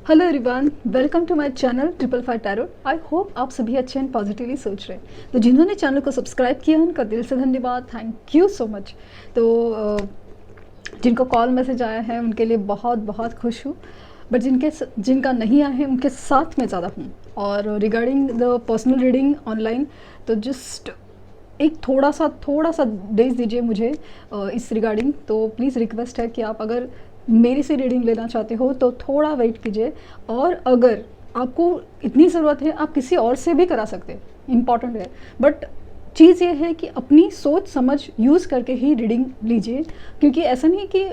Hello everyone, welcome to my channel triple five tarot. I hope आप सभी अच्छे and positively सोच रहे हैं। तो जिन्होंने चैनल को सब्सक्राइब किया उनका दिल से धन्यवाद, थैंक यू सो मच। तो जिनको कॉल मैसेज आया है उनके लिए बहुत बहुत खुश हूँ, बट जिनका नहीं आया है उनके साथ मैं ज़्यादा हूँ। और regarding the personal reading online, तो जस्ट एक थोड़ा सा डेज दीजिए मुझे इस रिगार्डिंग। तो प्लीज़ रिक्वेस्ट है कि आप अगर मेरे से रीडिंग लेना चाहते हो तो थोड़ा वेट कीजिए, और अगर आपको इतनी ज़रूरत है आप किसी और से भी करा सकते हैं, इम्पॉर्टेंट है। बट चीज़ ये है कि अपनी सोच समझ यूज़ करके ही रीडिंग लीजिए, क्योंकि ऐसा नहीं कि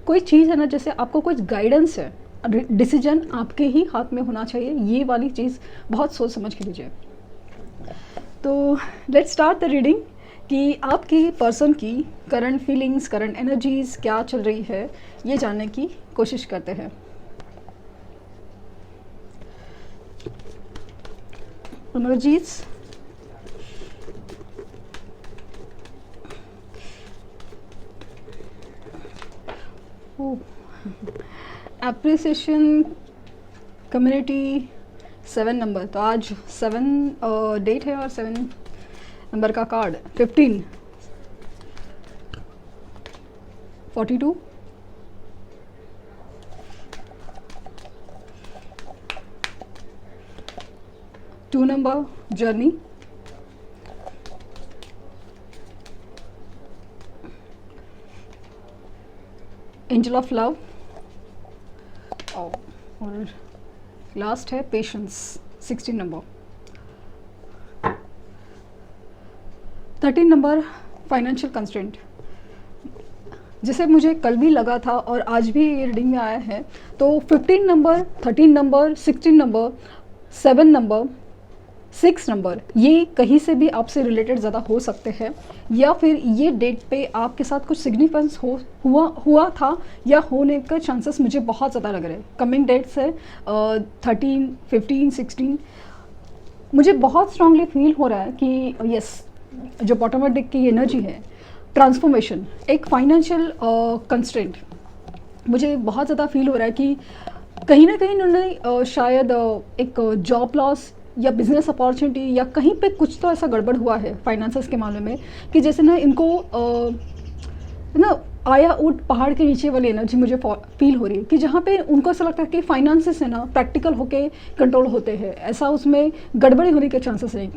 कोई चीज़ है ना, जैसे आपको कुछ गाइडेंस है, डिसीजन आपके ही हाथ में होना चाहिए, ये वाली चीज़ बहुत सोच समझ के लीजिए। तो लेट्स स्टार्ट द रीडिंग कि आपकी पर्सन की करंट फीलिंग्स, करंट एनर्जीज क्या चल रही है, ये जानने की कोशिश करते हैं। Energies, appreciation, community, 7 number. तो आज 7 डेट है और 7 नंबर का card 15, 42, 2 number journey, angel of love, और लास्ट है patience, 16 number. 13 number financial constraint, जिसे मुझे कल भी लगा था और आज भी ये रीडिंग में आया है। तो 15 number, 13 number, 16 number, 7 number, 6 number, ये कहीं से भी आपसे रिलेटेड ज़्यादा हो सकते हैं, या फिर ये डेट पे आपके साथ कुछ सिग्निफिकेंस हुआ था या होने का चांसेस मुझे बहुत ज़्यादा लग रहे हैं। कमिंग डेट्स है 13, 15, 16। मुझे बहुत स्ट्रांगली फील हो रहा है कि यस, जो बॉटम डेक की एनर्जी है, ट्रांसफॉर्मेशन, एक फाइनेंशियल कंस्ट्रेंट, मुझे बहुत ज़्यादा फील हो रहा है कि कहीं ना कहीं उन्होंने शायद एक जॉब लॉस या बिजनेस अपॉर्चुनिटी या कहीं पे कुछ तो ऐसा गड़बड़ हुआ है फाइनेंसेस के मामले में, कि जैसे ना इनको ना आया ऊट पहाड़ के नीचे वाली एनर्जी मुझे फील हो रही है, कि जहाँ पे उनको ऐसा लगता है कि फाइनेंसेस है ना प्रैक्टिकल होके कंट्रोल होते हैं, ऐसा उसमें गड़बड़ी होने के चांसेस नहीं।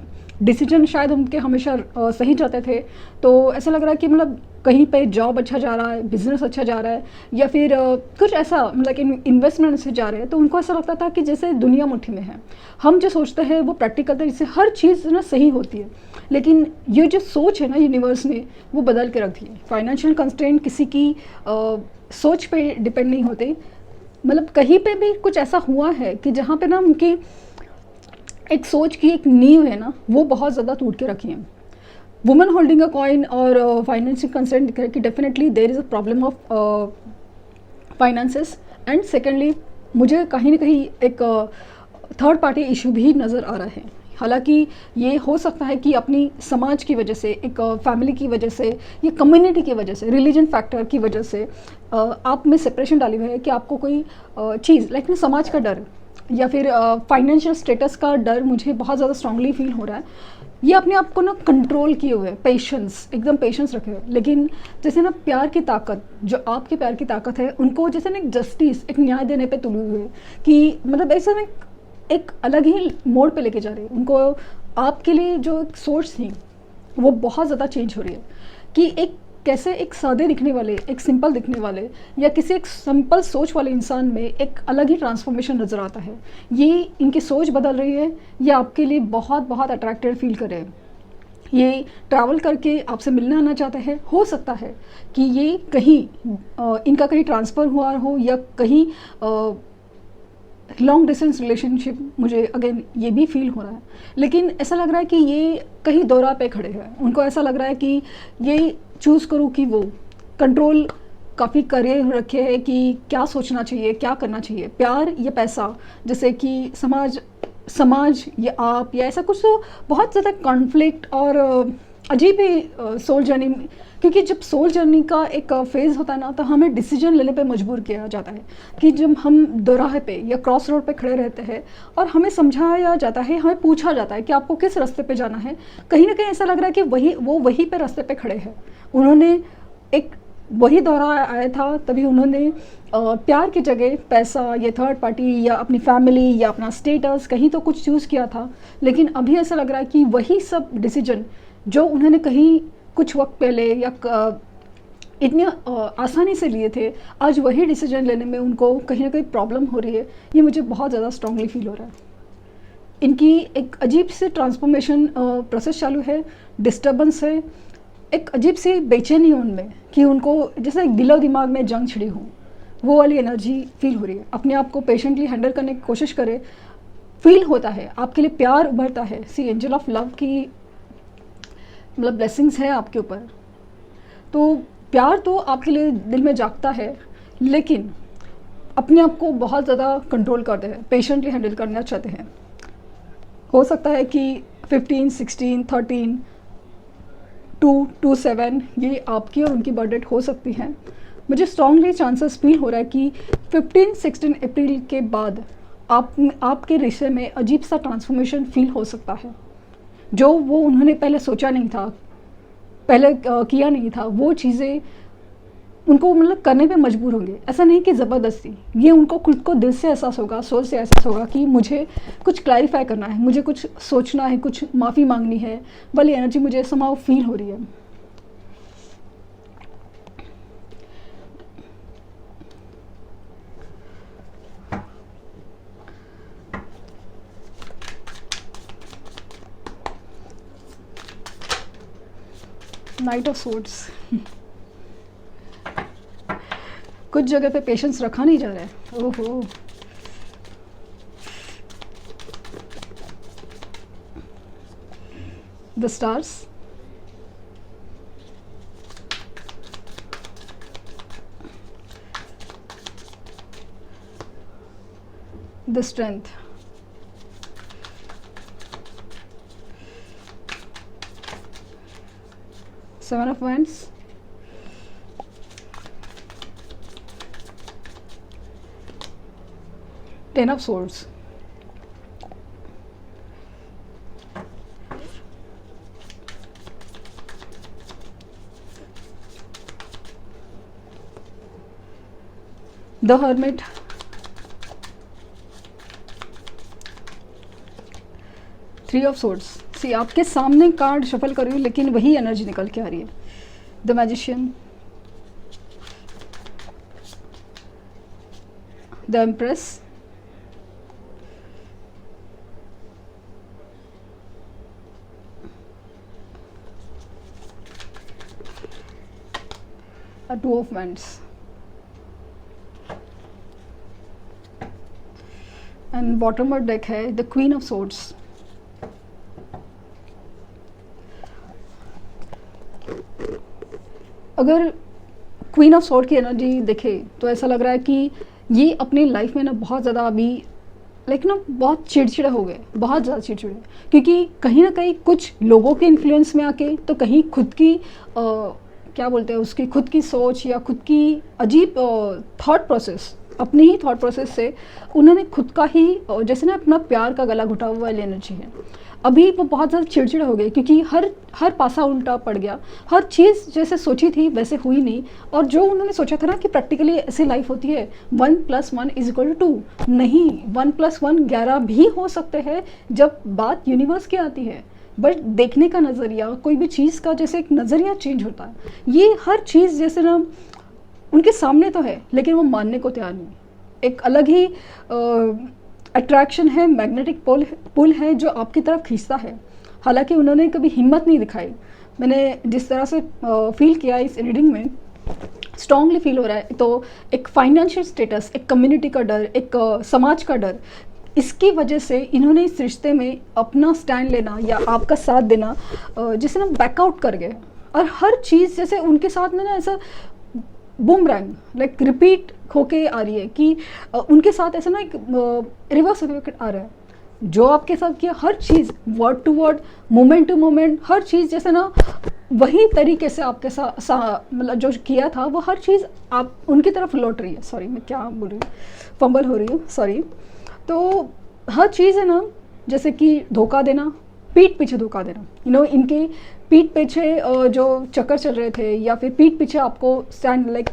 डिसीजन शायद उनके हमेशा सही जाते थे। तो ऐसा लग रहा है कि मतलब कहीं पे जॉब अच्छा जा रहा है, बिजनेस अच्छा जा रहा है, या फिर कुछ ऐसा मतलब इन्वेस्टमेंट से जा रहे हैं, तो उनको ऐसा लगता था कि जैसे दुनिया मुट्ठी में है। हम जो सोचते हैं वो प्रैक्टिकल तरीके से हर चीज़ ना सही होती है, लेकिन ये जो सोच है ना यूनिवर्स ने वो बदल के रख दी है। फाइनेंशियल कंस्ट्रेंट किसी की सोच पे डिपेंड नहीं होते, मतलब कहीं पे भी कुछ ऐसा हुआ है कि जहाँ पे ना उनकी एक सोच की एक नींव है ना, वो बहुत ज़्यादा टूट के रखी है। वुमेन होल्डिंग अ कॉइन और फाइनेंशियल कंसर्न दिख रहा है कि definitely there is a problem of finances. And secondly मुझे कहीं ना कहीं एक थर्ड पार्टी इशू भी नज़र आ रहा है। हालांकि ये हो सकता है कि अपनी समाज की वजह से, एक फैमिली की वजह से, या कम्युनिटी की वजह से, रिलीजन फैक्टर की वजह से आप में सेपरेशन डाली हुई है, कि आपको कोई चीज़ लाइक ना समाज का डर या फिर फाइनेंशियल स्टेटस का डर मुझे बहुत ज़्यादा स्ट्रांगली फील हो रहा है। ये अपने आप को ना कंट्रोल किए हुए, पेशेंस, एकदम पेशेंस रखे हुए, लेकिन जैसे ना प्यार की ताकत, जो आपके प्यार की ताकत है, उनको जैसे ना एक जस्टिस, एक न्याय देने पे तुले हुए, कि मतलब ऐसा ना एक अलग ही मोड़ पे लेके जा रहे हैं उनको। आपके लिए जो एक सोच थी वो बहुत ज़्यादा चेंज हो रही है, कि एक कैसे एक सादे दिखने वाले, एक सिंपल दिखने वाले, या किसी एक सिंपल सोच वाले इंसान में एक अलग ही ट्रांसफॉर्मेशन नज़र आता है। ये इनकी सोच बदल रही है, ये आपके लिए बहुत बहुत अट्रैक्टेड फील कर रहे हैं। ये ट्रैवल करके आपसे मिलने आना चाहते हैं। हो सकता है कि ये कहीं इनका कहीं ट्रांसफ़र हुआ हो, या कहीं लॉन्ग डिस्टेंस रिलेशनशिप, मुझे अगेन ये भी फील हो रहा है। लेकिन ऐसा लग रहा है कि ये कहीं दौरा पे खड़े हैं, उनको ऐसा लग रहा है कि ये चूज़ करूँ कि वो कंट्रोल काफ़ी करे रखे है कि क्या सोचना चाहिए, क्या करना चाहिए, प्यार या पैसा, जैसे कि समाज या आप, या ऐसा कुछ। तो बहुत ज़्यादा कॉन्फ्लिक्ट और अजीब ही सोल जर्नी, क्योंकि जब सोल जर्नी का एक फेज़ होता है ना, तो हमें डिसीजन लेने पे मजबूर किया जाता है कि जब हम दोराहे पे या क्रॉस रोड पे खड़े रहते हैं और हमें समझाया जाता है, हमें पूछा जाता है कि आपको किस रास्ते पे जाना है, कहीं ना कहीं ऐसा लग रहा है कि वहीं पे रास्ते पे खड़े हैं। उन्होंने एक वही दौरा आया था, तभी उन्होंने प्यार की जगह पैसा या थर्ड पार्टी या अपनी फैमिली या अपना स्टेटस कहीं तो कुछ चूज़ किया था। लेकिन अभी ऐसा लग रहा है कि वही सब डिसीजन जो उन्होंने कहीं कुछ वक्त पहले या इतनी आसानी से लिए थे, आज वही डिसीजन लेने में उनको कहीं ना कहीं प्रॉब्लम हो रही है। ये मुझे बहुत ज़्यादा स्ट्रांगली फील हो रहा है। इनकी एक अजीब सी ट्रांसफॉर्मेशन प्रोसेस चालू है, डिस्टर्बेंस है, एक अजीब सी बेचैनी उनमें कि उनको जैसे एक दिलो दिमाग में जंग छिड़ी हो, वो वाली एनर्जी फील हो रही है। अपने आप को पेशेंटली हैंडल करने की कोशिश करें, फील होता है आपके लिए प्यार उभरता है। सी एंजल ऑफ लव की मतलब ब्लेसिंग्स है आपके ऊपर, तो प्यार तो आपके लिए दिल में जागता है, लेकिन अपने आप को बहुत ज़्यादा कंट्रोल करते हैं, पेशेंटली हैंडल करना चाहते हैं। हो सकता है कि 15, 16, 13, 2, 2, 7 ये आपकी और उनकी बर्थ डेट हो सकती है। मुझे स्ट्रांगली चांसेस फील हो रहा है कि 15, 16 अप्रैल के बाद आपके रिश्ते में अजीब सा ट्रांसफॉर्मेशन फील हो सकता है। जो वो उन्होंने पहले सोचा नहीं था, पहले किया नहीं था, वो चीज़ें उनको मतलब करने पे मजबूर होंगे। ऐसा नहीं कि ज़बरदस्ती, ये उनको खुद को दिल से एहसास होगा, सोच से एहसास होगा कि मुझे कुछ क्लैरिफाई करना है, मुझे कुछ सोचना है, कुछ माफ़ी मांगनी है। वाली एनर्जी मुझे समाव फील हो रही है। नाइट ऑफ सोर्ड्स कुछ जगह पे पेशेंस रखा नहीं जा रहा है। ओहो, the stars, the strength, Seven of Wands, Ten of Swords, The Hermit, Three of Swords। सी आपके सामने कार्ड शफल कर रही हूँ, लेकिन वही एनर्जी निकल के आ रही है। The magician, the empress, two of wands and bottom और डेक है द क्वीन ऑफ सोर्ड्स। अगर क्वीन ऑफ सॉर्ड की एनर्जी देखे तो ऐसा लग रहा है कि ये अपनी लाइफ में ना बहुत ज़्यादा अभी लाइक ना बहुत चिड़चिड़े हो गए, बहुत ज़्यादा चिड़चिड़े, क्योंकि कहीं ना कहीं कुछ लोगों के इन्फ्लुएंस में आके तो कहीं खुद की क्या बोलते हैं उसकी खुद की सोच या खुद की अजीब थॉट प्रोसेस, अपनी ही थॉट प्रोसेस से उन्होंने खुद का ही जैसे ना अपना प्यार का गला घुटा हुआ वाली एनर्जी है। अभी वो बहुत ज़्यादा चिड़चिड़े हो गए क्योंकि हर पासा उल्टा पड़ गया, हर चीज़ जैसे सोची थी वैसे हुई नहीं। और जो उन्होंने सोचा था ना कि प्रैक्टिकली ऐसी लाइफ होती है 1+1 = 2, नहीं 1+1 11 भी हो सकते हैं जब बात यूनिवर्स की आती है। बट देखने का नज़रिया, कोई भी चीज़ का जैसे एक नज़रिया चेंज होता है। ये हर चीज़ जैसे ना उनके सामने तो है लेकिन वो मानने को तैयार नहीं। एक अलग ही अट्रैक्शन है, मैग्नेटिक पुल है जो आपकी तरफ खींचता है। हालांकि उन्होंने कभी हिम्मत नहीं दिखाई। मैंने जिस तरह से फील किया इस रीडिंग में, स्ट्रांगली फील हो रहा है। तो एक फाइनेंशियल स्टेटस, एक कम्युनिटी का डर, एक समाज का डर, इसकी वजह से इन्होंने इस रिश्ते में अपना स्टैंड लेना या आपका साथ देना जैसे ना बैकआउट कर गए। और हर चीज़ जैसे उनके साथ में ना ऐसा बूमरैंग लाइक रिपीट होके आ रही है कि उनके साथ ऐसा ना एक रिवर्स इफेक्ट आ रहा है। जो आपके साथ किया हर चीज़, word to word, moment to moment, हर चीज़ जैसे ना वही तरीके से आपके साथ मतलब जो किया था वो हर चीज़ आप उनकी तरफ लौट रही है। सॉरी मैं क्या बोल रही हूँ, फंबल हो रही हूँ, सॉरी। तो हर चीज़ है ना, जैसे कि धोखा देना, पीठ पीछे धोखा देना, इनके पीठ पीछे जो चक्कर चल रहे थे, या फिर पीठ पीछे आपको स्टैंड लाइक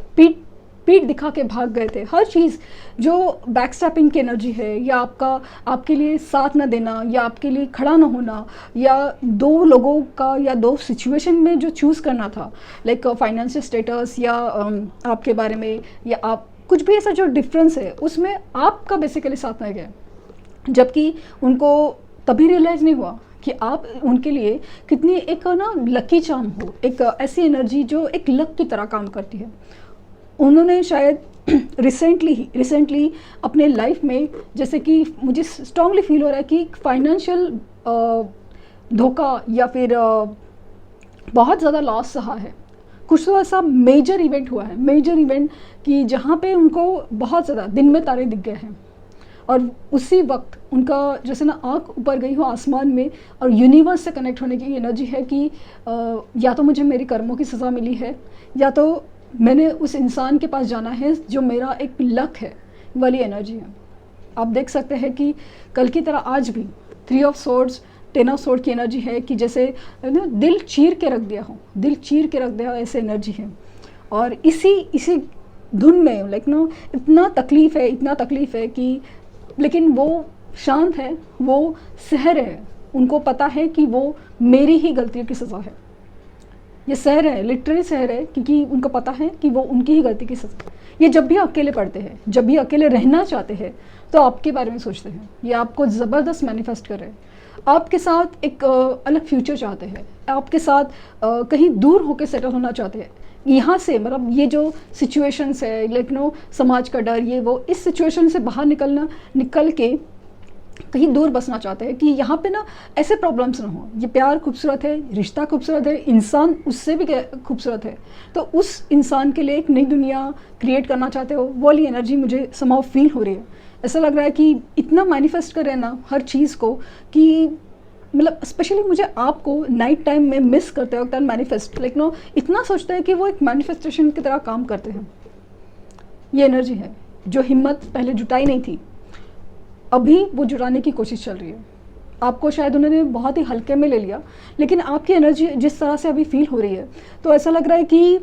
पीठ दिखा के भाग गए थे, हर चीज़ जो बैकस्टैपिंग की एनर्जी है, या आपके लिए साथ ना देना, या आपके लिए खड़ा ना होना, या दो लोगों का या दो सिचुएशन में जो चूज़ करना था, लाइक फाइनेंशियल स्टेटस, या आपके बारे में, या आप कुछ भी ऐसा जो डिफरेंस है उसमें आपका बेसिकली साथ नहीं गया, जबकि उनको तभी रियलाइज़ नहीं हुआ कि आप उनके लिए कितनी एक ना लकी चार्म हो, एक ऐसी एनर्जी जो एक लक की तरह काम करती है। उन्होंने शायद रिसेंटली अपने लाइफ में, जैसे कि मुझे स्ट्रांगली फील हो रहा है कि फाइनेंशियल धोखा या फिर बहुत ज़्यादा लॉस सहा है। कुछ तो ऐसा मेजर इवेंट हुआ है, मेजर इवेंट कि जहाँ पे उनको बहुत ज़्यादा दिन में तारे दिख गए हैं, और उसी वक्त उनका जैसे ना आँख ऊपर गई हो आसमान में, और यूनिवर्स से कनेक्ट होने की एनर्जी है कि या तो मुझे मेरी कर्मों की सज़ा मिली है, या तो मैंने उस इंसान के पास जाना है जो मेरा एक लक है, वाली एनर्जी है। आप देख सकते हैं कि कल की तरह आज भी 3 ऑफ सोर्ड्स, 10 ऑफ सोर्ड की एनर्जी है कि जैसे दिल चीर के रख दिया हो, दिल चीर के रख दिया हो, ऐसे एनर्जी है। और इसी धुन में इतना तकलीफ़ है, इतना तकलीफ़ है कि, लेकिन वो शांत है, वो सह रहे हैं, उनको पता है कि वो मेरी ही गलतियों की सज़ा है। ये सह रहे हैं, लिटरली सह रहे हैं, क्योंकि उनको पता है कि वो उनकी ही गलती की सज़ा। ये जब भी अकेले पड़ते हैं, जब भी अकेले रहना चाहते हैं, तो आपके बारे में सोचते हैं, ये आपको ज़बरदस्त मैनिफेस्ट कर रहे हैं, आपके साथ एक अलग फ्यूचर चाहते हैं, आपके साथ कहीं दूर होकर सेटल होना चाहते हैं। यहाँ से मतलब ये जो सिचुएशंस है, समाज का डर, ये वो, इस सिचुएशन से बाहर निकल के कहीं दूर बसना चाहते हैं कि यहाँ पे ना ऐसे प्रॉब्लम्स ना हो। ये प्यार खूबसूरत है, रिश्ता खूबसूरत है, इंसान उससे भी खूबसूरत है, तो उस इंसान के लिए एक नई दुनिया क्रिएट करना चाहते हो। वो वाली एनर्जी मुझे समाव फील हो रही है। ऐसा लग रहा है कि इतना मैनिफेस्ट कर रहे हैं ना हर चीज़ को, कि मतलब स्पेशली मुझे आपको नाइट टाइम में मिस करते वक्त मैनिफेस्ट इतना सोचता है कि वो एक मैनिफेस्टेशन की तरह काम करते हैं। ये एनर्जी है जो हिम्मत पहले जुटाई नहीं थी, अभी वो जुटाने की कोशिश चल रही है। आपको शायद उन्होंने बहुत ही हल्के में ले लिया, लेकिन आपकी एनर्जी जिस तरह से अभी फील हो रही है, तो ऐसा लग रहा है कि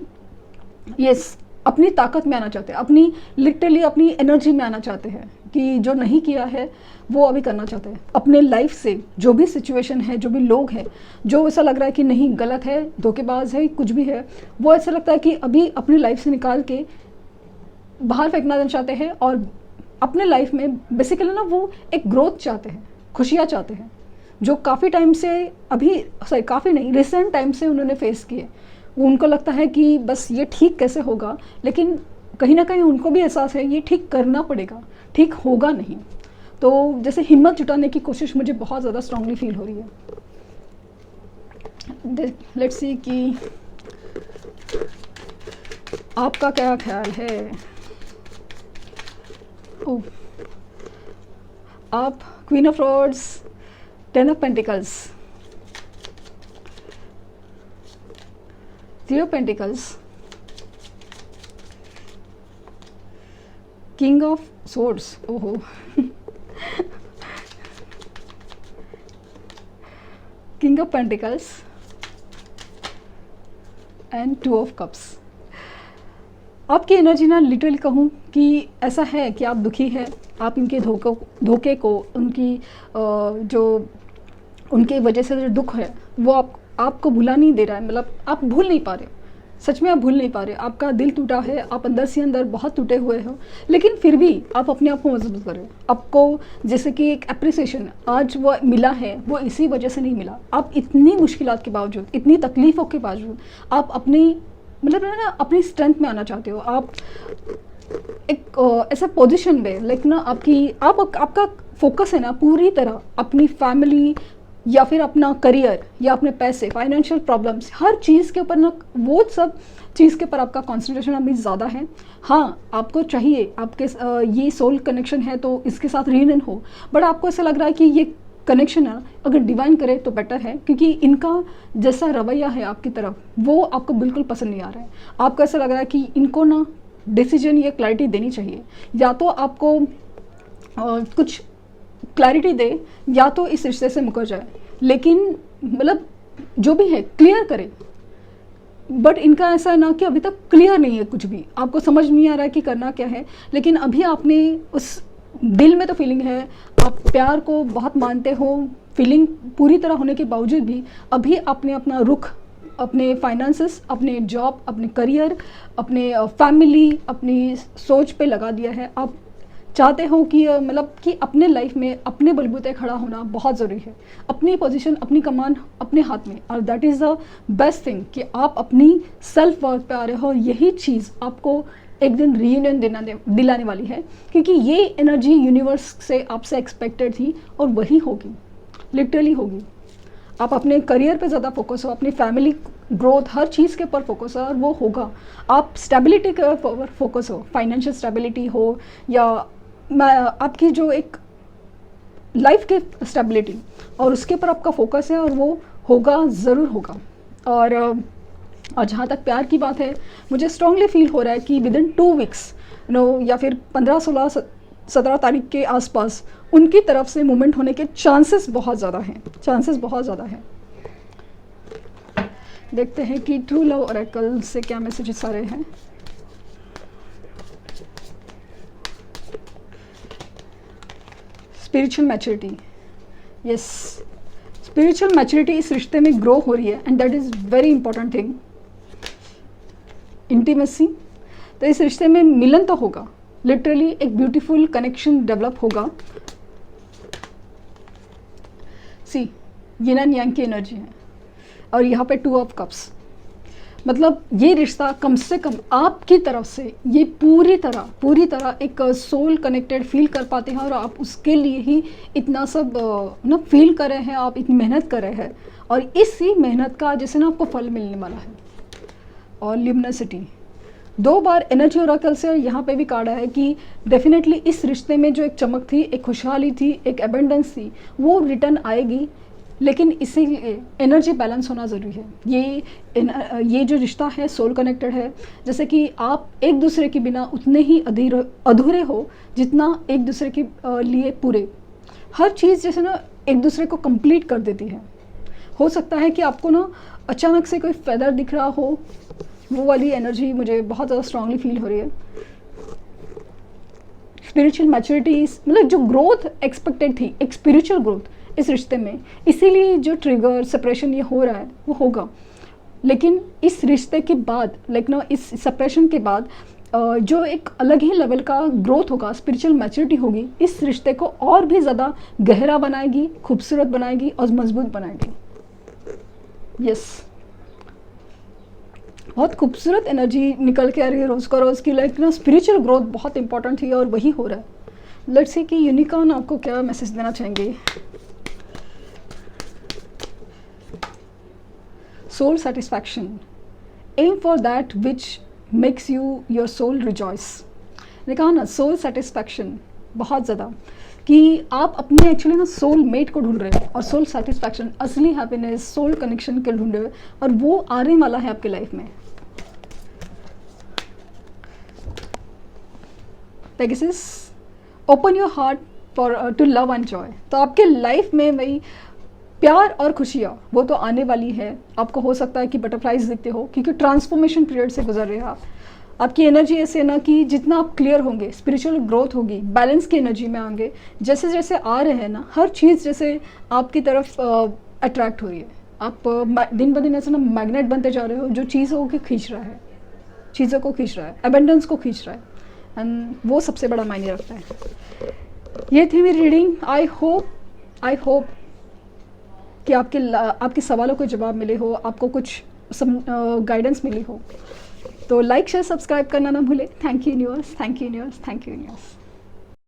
यस, अपनी ताकत में आना चाहते हैं, अपनी लिटरली अपनी एनर्जी में आना चाहते हैं, कि जो नहीं किया है वो अभी करना चाहते हैं। अपने लाइफ से जो भी सिचुएशन है, जो भी लोग हैं, जो ऐसा लग रहा है कि नहीं गलत है, धोखेबाज है, कुछ भी है, वो ऐसा लगता है कि अभी अपनी लाइफ से निकाल के बाहर फेंकना चाहते हैं, और अपने लाइफ में बेसिकली ना वो एक ग्रोथ चाहते हैं, खुशियाँ चाहते हैं, जो काफ़ी टाइम से काफ़ी नहीं, रिसेंट टाइम से उन्होंने फेस किए। उनको लगता है कि बस ये ठीक कैसे होगा, लेकिन कहीं ना कहीं उनको भी एहसास है ये ठीक करना पड़ेगा, ठीक होगा नहीं। तो जैसे हिम्मत जुटाने की कोशिश मुझे बहुत ज़्यादा स्ट्रांगली फील हो रही है। लेट्स सी कि आपका क्या ख्याल है। ओह, आप queen of rods, 10 of pentacles, 3 of pentacles, king of swords, ओहो king of pentacles and 2 of cups. आपकी एनर्जी ना लिटरली कहूँ कि ऐसा है कि आप दुखी है, आप इनके धोखे को, उनकी जो उनके वजह से जो दुख है वो आपको भुला नहीं दे रहा है। मतलब आप भूल नहीं पा रहे, सच में आप भूल नहीं पा रहे। आपका दिल टूटा है, आप अंदर से अंदर बहुत टूटे हुए हो, लेकिन फिर भी आप अपने आप को मजबूत कर रहे हो। आपको जैसे कि एक अप्रिसिएशन आज वो मिला है, वो इसी वजह से नहीं मिला। आप इतनी मुश्किलात के बावजूद, इतनी तकलीफ़ों के बावजूद आप अपनी मतलब ना अपनी स्ट्रेंथ में आना चाहते हो। आप एक ऐसा पोजीशन में आपका फोकस है ना पूरी तरह अपनी फैमिली या फिर अपना करियर या अपने पैसे, फाइनेंशियल प्रॉब्लम्स, हर चीज़ के ऊपर ना वो सब चीज़ के ऊपर आपका कॉन्सेंट्रेशन अभी ज़्यादा है। हाँ, आपको चाहिए आपके ये सोल कनेक्शन है तो इसके साथ रीयूनियन हो, बट आपको ऐसा लग रहा है कि ये कनेक्शन है अगर डिवाइन करे तो बेटर है, क्योंकि इनका जैसा रवैया है आपकी तरफ वो आपको बिल्कुल पसंद नहीं आ रहा है। आपको ऐसा लग रहा है कि इनको ना डिसीजन या क्लैरिटी देनी चाहिए, या तो आपको कुछ क्लैरिटी दे या तो इस रिश्ते से मुकर जाए, लेकिन मतलब जो भी है क्लियर करे। बट इनका ऐसा है ना कि अभी तक क्लियर नहीं है कुछ भी, आपको समझ नहीं आ रहा है कि करना क्या है, लेकिन अभी आपने उस दिल में तो फीलिंग है, आप प्यार को बहुत मानते हो, फीलिंग पूरी तरह होने के बावजूद भी अभी आपने अपना रुख अपने फाइनेंसेस, अपने जॉब, अपने करियर, अपने फैमिली, अपनी सोच पे लगा दिया है। आप चाहते हो कि मतलब कि अपने लाइफ में अपने बलबूते खड़ा होना बहुत ज़रूरी है, अपनी पोजीशन, अपनी कमान अपने हाथ में, और that is the best thing कि आप अपनी सेल्फ वर्थ पे आ रहे हो। यही चीज़ आपको एक दिन रीयूनियन दिलाने वाली है, क्योंकि ये एनर्जी यूनिवर्स से आपसे एक्सपेक्टेड थी और वही होगी, लिटरली होगी। आप अपने करियर पे ज़्यादा फोकस हो, अपनी फैमिली ग्रोथ, हर चीज़ के ऊपर फोकस हो और वो होगा। आप स्टेबिलिटी के ऊपर फोकस हो, फाइनेंशियल स्टेबिलिटी हो या आपकी जो एक लाइफ के स्टेबिलिटी, और उसके ऊपर आपका फोकस है और वो होगा, ज़रूर होगा। और जहाँ तक प्यार की बात है, मुझे स्ट्रांगली फील हो रहा है कि विद इन 2 वीक्स या फिर 15, 16, 17 तारीख के आसपास उनकी तरफ से मूवमेंट होने के चांसेस बहुत ज़्यादा हैं, चांसेस बहुत ज़्यादा हैं। देखते हैं कि ट्रू लव ओरेकल से क्या मैसेजेस आ रहे हैं। Spiritual maturity, yes, spiritual maturity इस रिश्ते में ग्रो हो रही है and that is very important thing. Intimacy, तो इस रिश्ते में मिलन तो होगा, लिटरली एक ब्यूटीफुल कनेक्शन डेवलप होगा। सी, यिन एंड यांग की एनर्जी है और यहाँ पे 2 ऑफ कप्स, मतलब ये रिश्ता कम से कम आपकी तरफ से ये पूरी तरह एक सोल कनेक्टेड फील कर पाते हैं, और आप उसके लिए ही इतना सब ना फील कर रहे हैं, आप इतनी मेहनत कर रहे हैं, और इसी मेहनत का जैसे ना आपको फल मिलने वाला है। और ल्यूमिनसिटी 2 बार एनर्जी ओरेकल से यहाँ पे भी कार्ड है कि डेफिनेटली इस रिश्ते में जो एक चमक थी, एक खुशहाली थी, एक एबेंडेंस थी, वो रिटर्न आएगी, लेकिन इसीलिए एनर्जी बैलेंस होना ज़रूरी है। ये जो रिश्ता है सोल कनेक्टेड है, जैसे कि आप एक दूसरे के बिना उतने ही अधूरे हो जितना एक दूसरे के लिए पूरे। हर चीज़ जैसे ना एक दूसरे को कंप्लीट कर देती है। हो सकता है कि आपको ना अचानक से कोई फेदर दिख रहा हो, वो वाली एनर्जी मुझे बहुत ज़्यादा स्ट्रांगली फील हो रही है। स्पिरिचुअल मैच्योरिटी, मतलब जो ग्रोथ एक्सपेक्टेड थी, एक स्पिरिचुअल ग्रोथ इस रिश्ते में, इसीलिए जो ट्रिगर सेपरेशन ये हो रहा है वो होगा। लेकिन इस रिश्ते के बाद, लाइक ना इस सेपरेशन के बाद जो एक अलग ही लेवल का ग्रोथ होगा, स्पिरिचुअल मैच्योरिटी होगी, इस रिश्ते को और भी ज़्यादा गहरा बनाएगी, खूबसूरत बनाएगी और मजबूत बनाएगी। यस, बहुत खूबसूरत एनर्जी निकल के आ रही है रोज़ का रोज़ की, लाइक ना स्पिरिचुअल ग्रोथ बहुत इंपॉर्टेंट थी और वही हो रहा है। लेट्स सी कि यूनिकॉर्न आपको क्या मैसेज देना चाहेंगे। Soul satisfaction, aim for that which makes you your soul rejoice. ने कहा ना सोल सेटिस्फैक्शन बहुत ज़्यादा, कि आप अपने एक्चुअली ना सोल मेट को ढूंढ रहे हैं, और सोल सेटिस्फैक्शन, असली हैप्पीनेस, सोल कनेक्शन के ढूंढ रहे हैं, और वो आने वाला है आपके लाइफ में। Pegasus, open your heart for to love and joy. तो आपके लाइफ में वही प्यार और खुशियाँ वो तो आने वाली है। आपको हो सकता है कि बटरफ्लाइज दिखते हो, क्योंकि ट्रांसफॉर्मेशन पीरियड से गुजर रहे हैं आप। आपकी एनर्जी ऐसे है ना कि जितना आप क्लियर होंगे, स्पिरिचुअल ग्रोथ होगी, बैलेंस की एनर्जी में आएंगे, जैसे जैसे आ रहे हैं ना, हर चीज़ जैसे आपकी तरफ अट्रैक्ट हो रही है। आप दिन ब दिन ऐसे ना मैग्नेट बनते जा रहे हो, जो चीज़ों को खींच रहा है, चीज़ों को खींच रहा है, एबेंडेंस को खींच रहा है, एंड वो सबसे बड़ा मायने रखता है। ये थी मेरी रीडिंग। आई होप कि आपके सवालों के जवाब मिले हो, आपको कुछ गाइडेंस मिली हो। तो लाइक शेयर सब्सक्राइब करना ना भूले। Thank you universe, thank you universe, thank you universe.